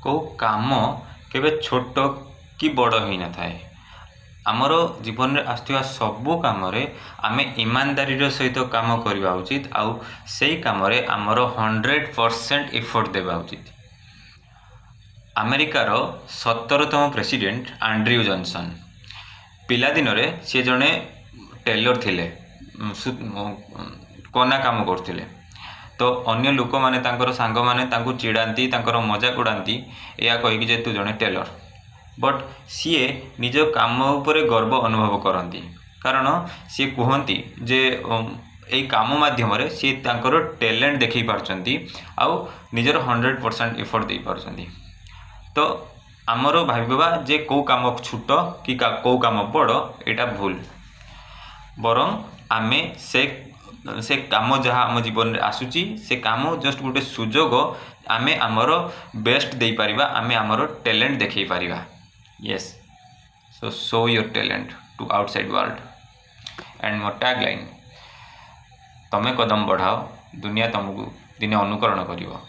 को काम केबे छोट कि बड़ होई न थाए। आमर जीवन में आसुवा सबू कम आम ईमानदारी सहित काम करवा उचित आउ से कम आमर 100% एफर्ट देवा उचित। अमेरिकार 17तम प्रेसिडेंट एंड्रयू जॉनसन पिलादिन सी जड़े टेलर थिले, कना काम करते। तो अन्य लोक मैंने सांग मैंने चिड़ाती मजाक उड़ाती या कहीकि जे तू जड़े टेलर, बट सी निज काम उपर गर्व अनुभव करती कारण सी कहती जे यही काम मध्यम सी टैलेंट देखी पार्टी आउ निजर 100% एफर्ट दे पार्टी। तो आमर भाविबा जे कौ काम छोट कि कौ काम बड़ एटा भूल, बरं आमे से काम जहाँ आम जीवन में आसूची से काम जस्ट गोटे सुजोग आमे आमर बेस्ट दे पारिबा, आमे आमर टैलेंट देखई पारिबा। Yes, so show your talent to outside world. And more tagline, तमें कदम बढ़ाओ दुनिया तुमको दिने अनुकरण करिवो।